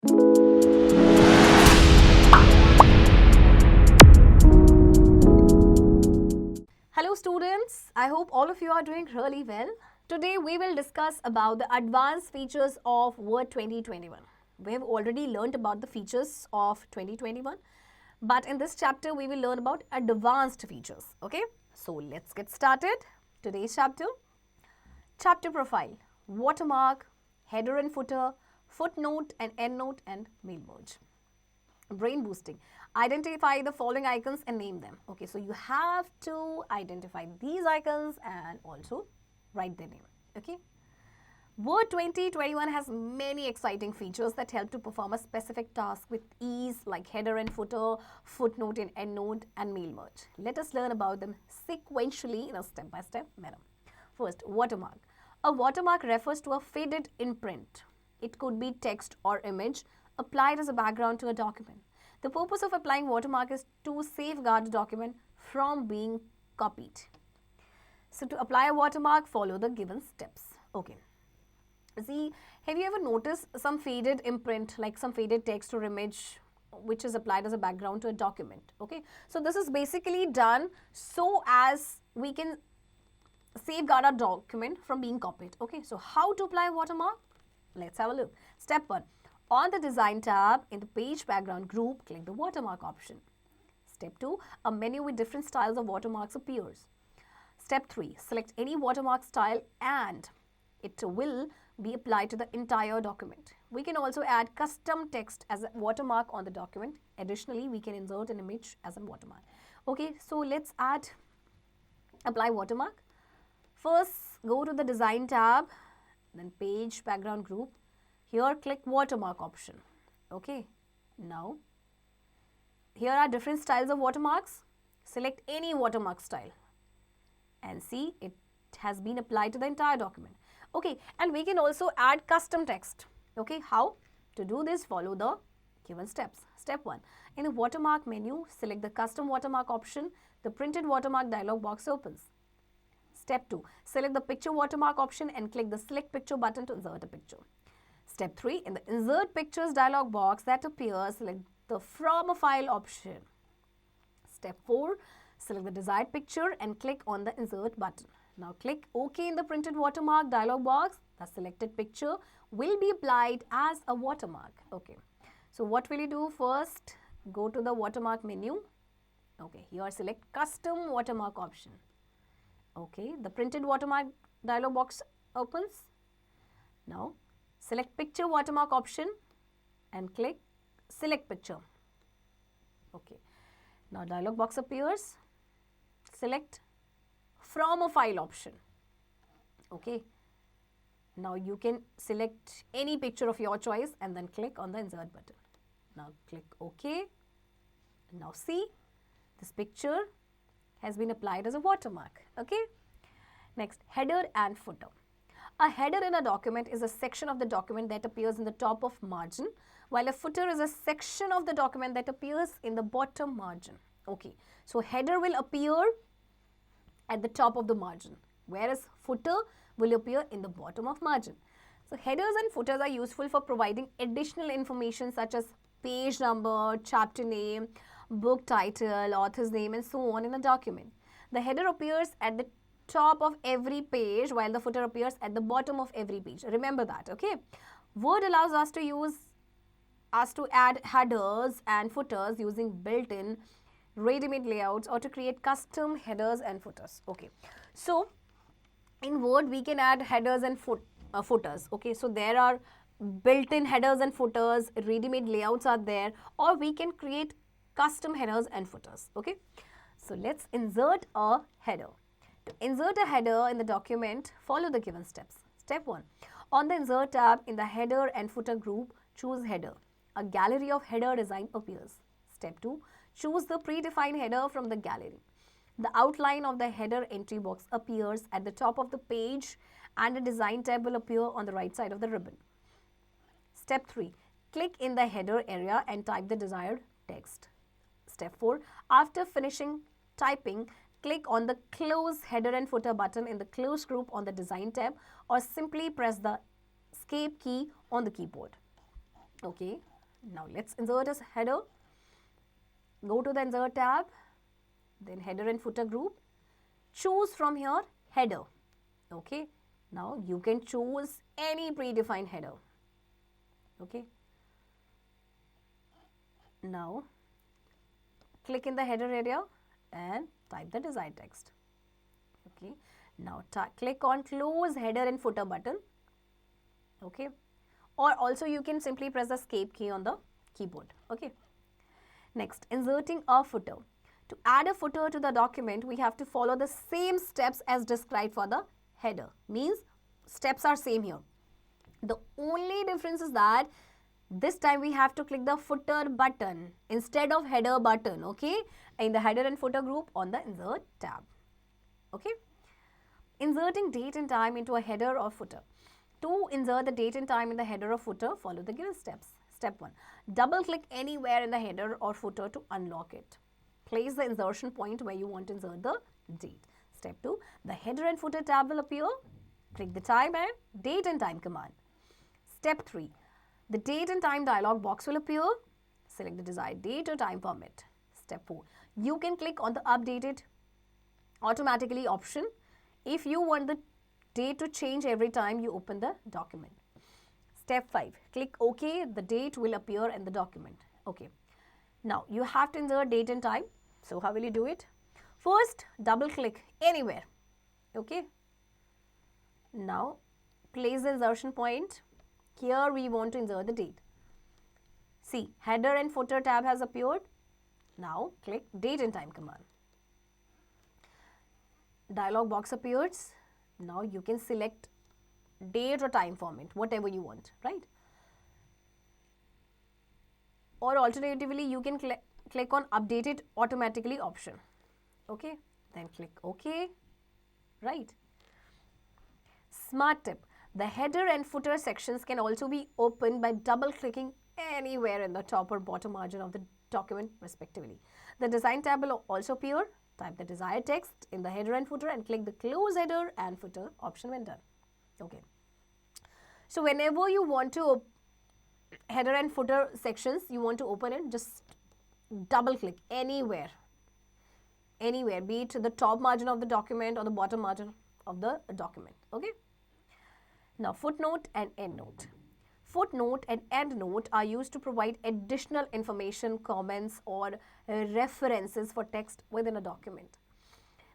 Hello students, I hope all of you are doing really well. Today we will discuss about the advanced features of Word 2021. We have already learned about the features of 2021, but in this chapter we will learn about advanced features. Okay, so let's get started. Today's chapter profile, watermark, header and footer, footnote and endnote, and mail merge. Brain boosting. Identify the following icons and name them. Okay, so you have to identify these icons and also write their name. Okay. Word 2021 has many exciting features that help to perform a specific task with ease, like header and footer, footnote and endnote, and mail merge. Let us learn about them sequentially in a step-by-step manner. First, watermark. A watermark refers to a faded imprint. It could be text or image applied as a background to a document. The purpose of applying watermark is to safeguard the document from being copied. So to apply a watermark, follow the given steps. Okay. See, have you ever noticed some faded imprint, like some faded text or image which is applied as a background to a document? Okay. So this is basically done so as we can safeguard our document from being copied. Okay. So how to apply a watermark? Let's have a look. Step 1. On the Design tab, in the Page Background group, click the Watermark option. Step 2. A menu with different styles of watermarks appears. Step 3. Select any watermark style and it will be applied to the entire document. We can also add custom text as a watermark on the document. Additionally, we can insert an image as a watermark. Okay, so let's apply watermark. First, go to the Design tab, then Page Background group. Here, click Watermark option. Okay. Now, here are different styles of watermarks. Select any watermark style. And see, it has been applied to the entire document. Okay. And we can also add custom text. Okay. How? To do this, follow the given steps. Step 1. In the Watermark menu, select the Custom Watermark option. The Printed Watermark dialog box opens. Step 2. Select the Picture Watermark option and click the Select Picture button to insert a picture. Step 3. In the Insert Pictures dialog box that appears, select the From a File option. Step 4. Select the desired picture and click on the Insert button. Now click OK in the Printed Watermark dialog box. The selected picture will be applied as a watermark. Okay. So what will you do? First, go to the Watermark menu. Okay. Here select Custom Watermark option. Okay. The Printed Watermark dialog box opens. Now, select Picture Watermark option and click Select Picture. Okay. Now dialog box appears. Select From a File option. Okay. Now you can select any picture of your choice and then click on the Insert button. Now click OK. Now see, this picture has been applied as a watermark. Okay. Next, header and footer. A header in a document is a section of the document that appears in the top of margin, while a footer is a section of the document that appears in the bottom margin. Okay, so header will appear at the top of the margin, whereas footer will appear in the bottom of margin. So headers and footers are useful for providing additional information such as page number, chapter name, book title, author's name, and so on in a document. The header appears at the top of every page while the footer appears at the bottom of every page. Remember that, okay? Word allows us to add headers and footers using built-in ready-made layouts or to create custom headers and footers. Okay, so in Word we can add headers and footers. Okay, so there are built-in headers and footers, ready-made layouts are there, or we can create custom headers and footers. Okay, so let's insert a header. To insert a header in the document, follow the given steps. Step 1. On the Insert tab in the Header and Footer group, choose Header. A gallery of header design appears. Step 2. Choose the predefined header from the gallery. The outline of the header entry box appears at the top of the page and a Design tab will appear on the right side of the ribbon. Step 3. Click in the header area and type the desired text. Step 4. After finishing typing, click on the Close Header and Footer button in the Close group on the Design tab or simply press the Escape key on the keyboard. Okay, Now let's insert a header. Go to the insert tab, then header and footer group. Choose from here header. Okay. Now you can choose any predefined header. Okay. Now click in the header area and type the desired text. Okay. Now click on close header and footer button. Okay. Or also you can simply press the escape key on the keyboard. Okay. Next, inserting a footer. To add a footer to the document, we have to follow the same steps as described for the header. Means steps are same here. The only difference is that this time we have to click the footer button instead of header button. Okay. In the header and footer group on the insert tab. Okay. Inserting date and time into a header or footer. To insert the date and time in the header or footer, follow the given steps. Step 1. Double click anywhere in the header or footer to unlock it. Place the insertion point where you want to insert the date. Step 2. The header and footer tab will appear. Click the time and date and time command. Step 3. The date and time dialog box will appear. Select the desired date or time format. Step 4. You can click on the updated automatically option if you want the date to change every time you open the document. Step 5. Click OK. The date will appear in the document. Okay. Now, you have to insert date and time. So, how will you do it? First, double click anywhere. Okay. Now, place the insertion point. Here, we want to insert the date. See, header and footer tab has appeared. Now, click date and time command. Dialog box appears. Now, you can select date or time format, whatever you want, right? Or alternatively, you can click on updated automatically option. Okay, then click OK, right? Smart tip. The header and footer sections can also be opened by double clicking anywhere in the top or bottom margin of the document respectively. The design tab will also appear. Type the desired text in the header and footer and click the close header and footer option when done. Okay. So whenever you want to header and footer sections, you want to open it, just double click anywhere, be it the top margin of the document or the bottom margin of the document. Okay. Now footnote and endnote. Footnote and endnote are used to provide additional information, comments or references for text within a document.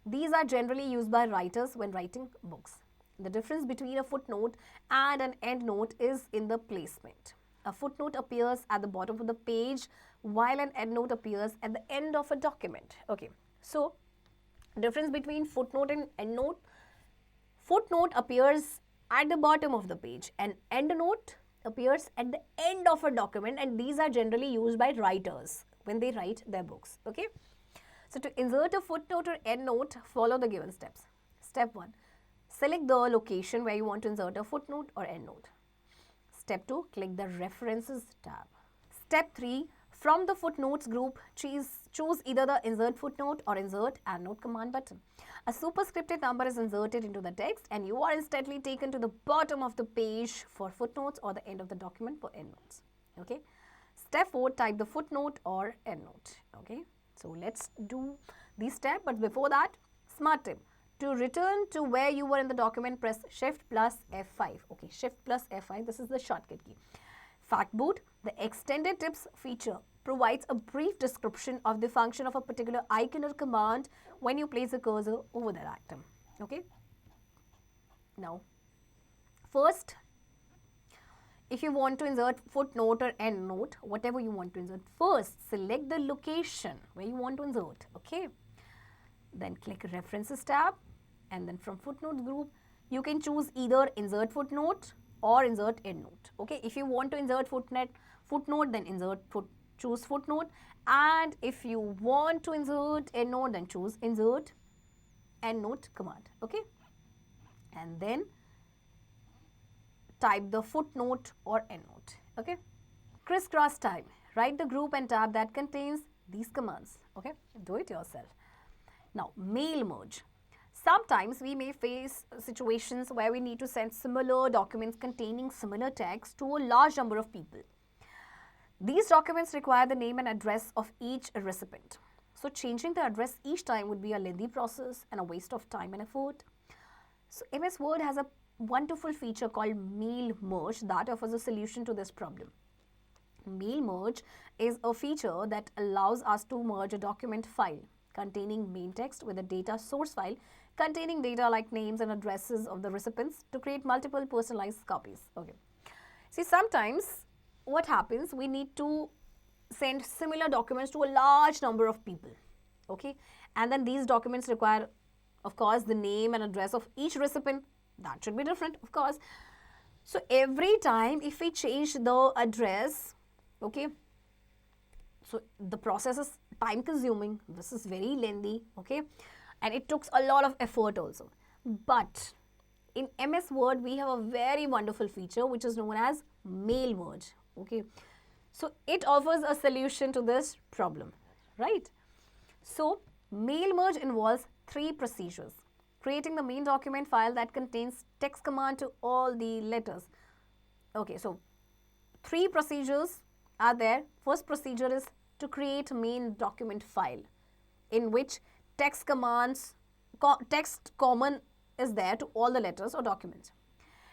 These are generally used by writers when writing books. The difference between a footnote and an endnote is in the placement. A footnote appears at the bottom of the page while an endnote appears at the end of a document. Okay, so difference between footnote and endnote. Footnote appears at the bottom of the page and endnote appears at the end of a document, and these are generally used by writers when they write their books. Okay, so to insert a footnote or endnote, follow the given steps. Step 1. Select the location where you want to insert a footnote or endnote. Step 2. Click the References tab. Step 3. From the footnotes group, choose either the insert footnote or insert endnote command button. A superscripted number is inserted into the text and you are instantly taken to the bottom of the page for footnotes or the end of the document for endnotes. Okay. Step 4. Type the footnote or endnote. Okay. So let's do this step, but before that, smart tip. To return to where you were in the document, press Shift plus F5. Okay, Shift plus F5. This is the shortcut key. Factboot, the extended tips feature, provides a brief description of the function of a particular icon or command when you place a cursor over that item. Okay. Now, first, if you want to insert footnote or endnote, whatever you want to insert, first select the location where you want to insert. Okay. Then click References tab, and then from footnotes group, you can choose either insert footnote or insert endnote. Okay, if you want to insert footnote, then choose footnote, and if you want to insert endnote, then choose insert endnote command. Okay, and then type the footnote or endnote. Okay, crisscross time. Write the group and tab that contains these commands. Okay, do it yourself. Now, mail merge. Sometimes we may face situations where we need to send similar documents containing similar text to a large number of people. These documents require the name and address of each recipient. So changing the address each time would be a lengthy process and a waste of time and effort. So MS Word has a wonderful feature called mail merge that offers a solution to this problem. Mail merge is a feature that allows us to merge a document file containing main text with a data source file containing data like names and addresses of the recipients to create multiple personalized copies. Okay. See, sometimes what happens, we need to send similar documents to a large number of people. Okay. And then these documents require, of course, the name and address of each recipient. That should be different, of course. So every time if we change the address, okay, so the process is time consuming, this is very lengthy, okay, and it took a lot of effort also. But in MS Word we have a very wonderful feature which is known as mail merge. Okay, so it offers a solution to this problem, right? So mail merge involves 3 procedures: creating the main document file that contains text command to all the letters. Okay, so 3 procedures are there. First procedure is to create a main document file in which text common is there to all the letters or documents.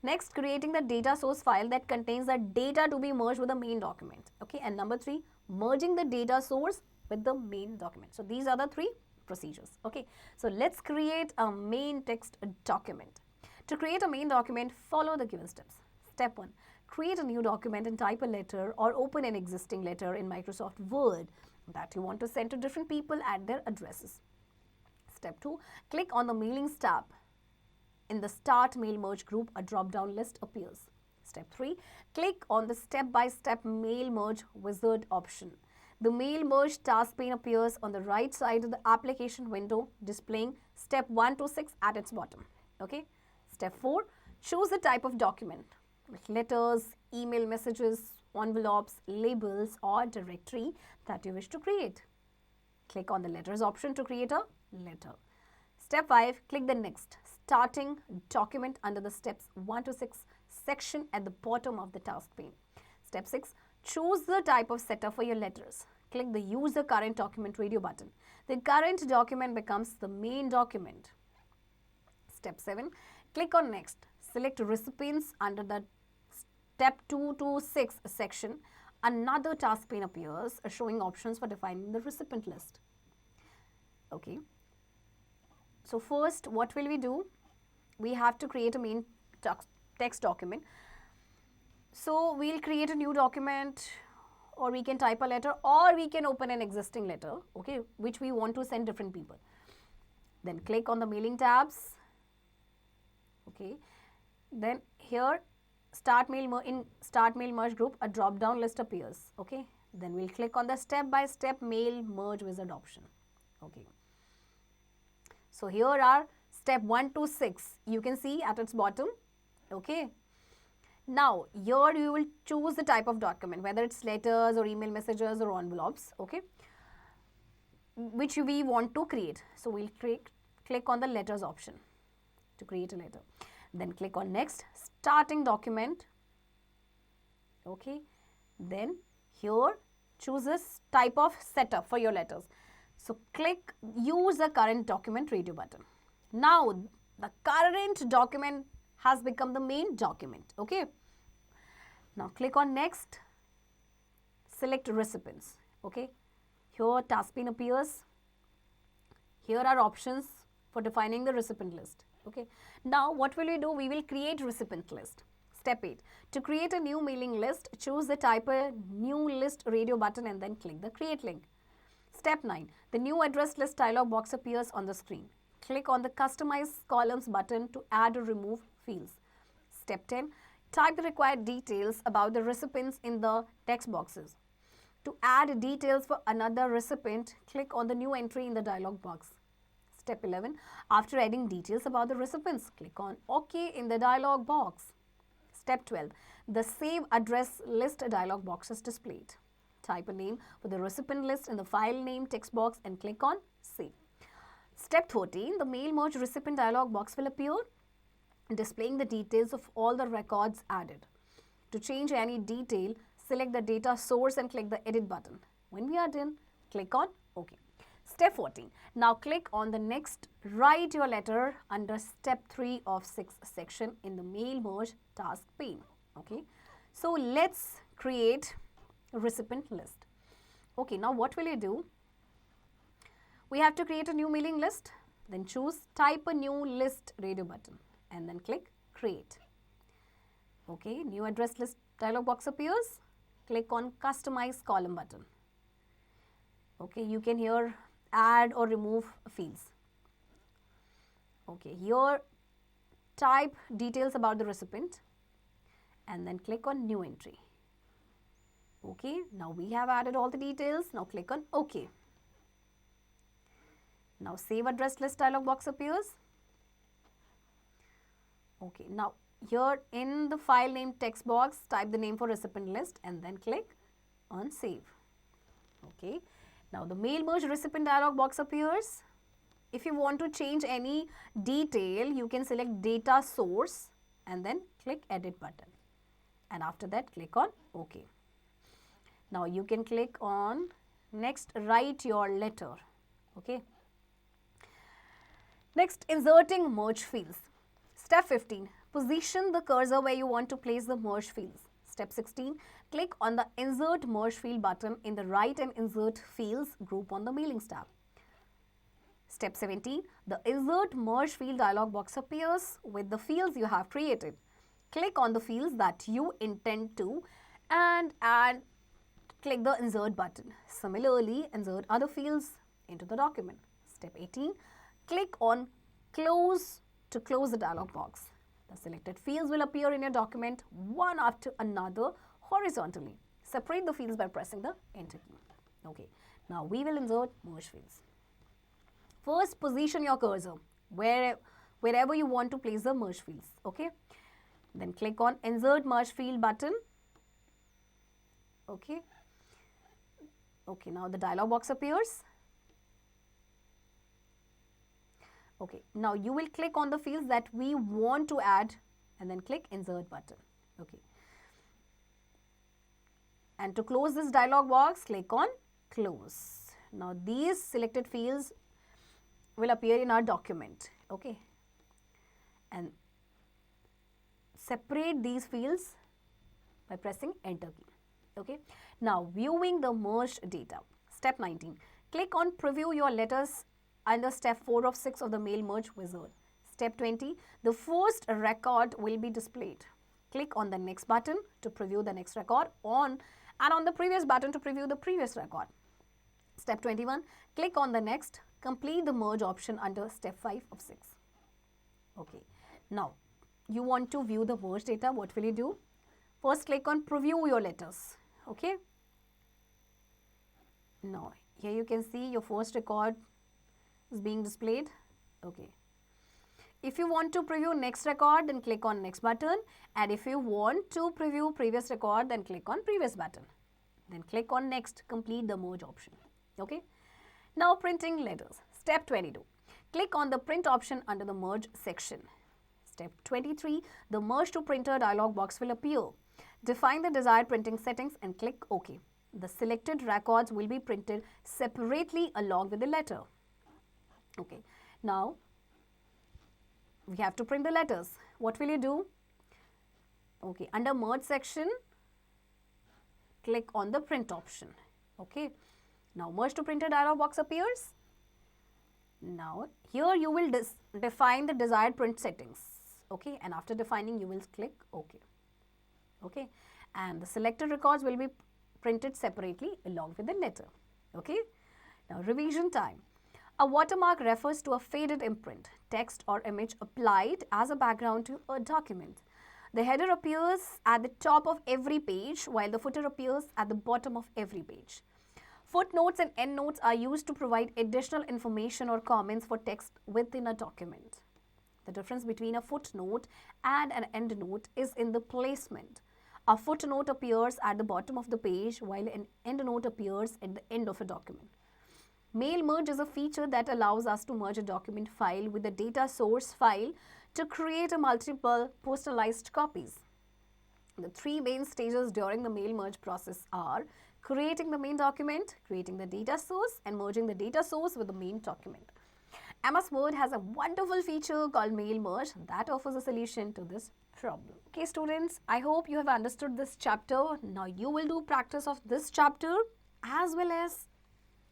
Next, creating the data source file that contains the data to be merged with the main document. Okay, and number 3, merging the data source with the main document. So these are the 3 procedures. Okay, so let's create a main text document. To create a main document, follow the given steps. Step 1, create a new document and type a letter or open an existing letter in Microsoft Word that you want to send to different people at their addresses. Step 2, click on the Mailings tab. In the Start Mail Merge group, a drop-down list appears. Step 3, click on the step-by-step Mail Merge wizard option. The Mail Merge task pane appears on the right side of the application window, displaying step 1 to 6 at its bottom. Okay. Step 4, choose the type of document, like letters, email messages, envelopes, labels, or directory that you wish to create. Click on the letters option to create a letter. Step 5, click the next starting document under the steps 1 to 6 section at the bottom of the task pane. Step 6, choose the type of setup for your letters. Click the use the current document radio button. The current document becomes the main document. Step 7, click on next. Select recipients under the step 2 to 6 section. Another task pane appears showing options for defining the recipient list. Okay. So first, what will we do? We have to create a main text document. So we'll create a new document, or we can type a letter, or we can open an existing letter, okay, which we want to send different people. Then click on the mailing tabs. Okay. Then here, in Start Mail Merge group, a drop-down list appears. Okay. Then we'll click on the step-by-step Mail Merge wizard option. Okay. So here are step 1 to 6. You can see at its bottom. Okay. Now, here you will choose the type of document, whether it's letters or email messages or envelopes, okay, which we want to create. So we'll click on the letters option to create a letter. Then click on next, starting document. Okay. Then here choose a type of setup for your letters. So click use the current document radio button. Now the current document has become the main document. Okay. Now click on next, select recipients. Okay. Here task pane appears. Here are options for defining the recipient list. Okay. Now what will we do? We will create recipient list. Step 8. To create a new mailing list, choose the type a new list radio button and then click the create link. Step 9. The new address list dialog box appears on the screen. Click on the customize columns button to add or remove fields. Step 10. Type the required details about the recipients in the text boxes. To add details for another recipient, click on the new entry in the dialog box. Step 11. After adding details about the recipients, click on OK in the dialog box. Step 12. The Save Address List dialog box is displayed. Type a name for the recipient list in the file name text box and click on Save. Step 13. The Mail Merge Recipient dialog box will appear, displaying the details of all the records added. To change any detail, select the data source and click the edit button. When we are done, click on OK. Step 14. Now click on the next, write your letter under step 3 of 6 section in the mail merge task pane. Okay. So let's create a recipient list. Okay, now what will you do? We have to create a new mailing list. Then choose type a new list radio button and then click create. Okay, new address list dialog box appears. Click on customize column button. Okay, you can here add or remove fields. Okay, here type details about the recipient and then click on new entry. Okay, now we have added all the details. Now click on OK. Now save address list dialog box appears. Okay, now here in the file name text box, type the name for recipient list and then click on save. Okay, now the mail merge recipient dialog box appears. If you want to change any detail, you can select data source and then click edit button. And after that, click on OK. Now you can click on next, write your letter. Okay. Next, inserting merge fields. Step 15, position the cursor where you want to place the merge fields. Step 16, click on the insert merge field button in the write and insert fields group on the mailings tab. Step 17, the insert merge field dialog box appears with the fields you have created. Click on the fields that you intend to and click the insert button. Similarly, insert other fields into the document. Step 18, click on close to close the dialog box. The selected fields will appear in your document one after another horizontally. Separate the fields by pressing the enter key. Okay, now we will insert merge fields. First, position your cursor wherever you want to place the merge fields. Okay, then click on insert merge field button. Okay, now the dialog box appears. Okay, now you will click on the fields that we want to add and then click insert button. Okay, and to close this dialog box, click on close. Now these selected fields will appear in our document. Okay, and separate these fields by pressing enter key. Okay, now viewing the merged data. Step 19, click on preview your letters under step 4 of 6 of the mail merge wizard. Step 20, the first record will be displayed. Click on the next button to preview the next record and on the previous button to preview the previous record. Step 21, click on the next, complete the merge option under step 5 of 6. Okay, now you want to view the merge data. What will you do? First, click on preview your letters. Okay, now here you can see your first record is being displayed. Okay, if you want to preview next record, then click on next button, and if you want to preview previous record, then click on previous button, then click on next, complete the merge option. Okay, now printing letters. Step 22, click on the print option under the merge section. Step 23, the merge to printer dialog box will appear. Define the desired printing settings and click OK. The selected records will be printed separately along with the letter. Okay, now we have to print the letters. What will you do? Okay, under merge section, click on the print option. Okay, now merge to printer dialog box appears. Now here you will define the desired print settings. Okay, and after defining you will click OK. Okay, and the selected records will be printed separately along with the letter. Okay, now revision time. A watermark refers to a faded imprint, text or image applied as a background to a document. The header appears at the top of every page while the footer appears at the bottom of every page. Footnotes and endnotes are used to provide additional information or comments for text within a document. The difference between a footnote and an endnote is in the placement. A footnote appears at the bottom of the page while an endnote appears at the end of a document. Mail merge is a feature that allows us to merge a document file with the data source file to create a multiple personalized copies. The three main stages during the mail merge process are creating the main document, creating the data source, and merging the data source with the main document. MS Word has a wonderful feature called Mail Merge that offers a solution to this problem. Okay, students, I hope you have understood this chapter. Now you will do practice of this chapter as well as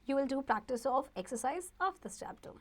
you will do practice of exercise of this chapter.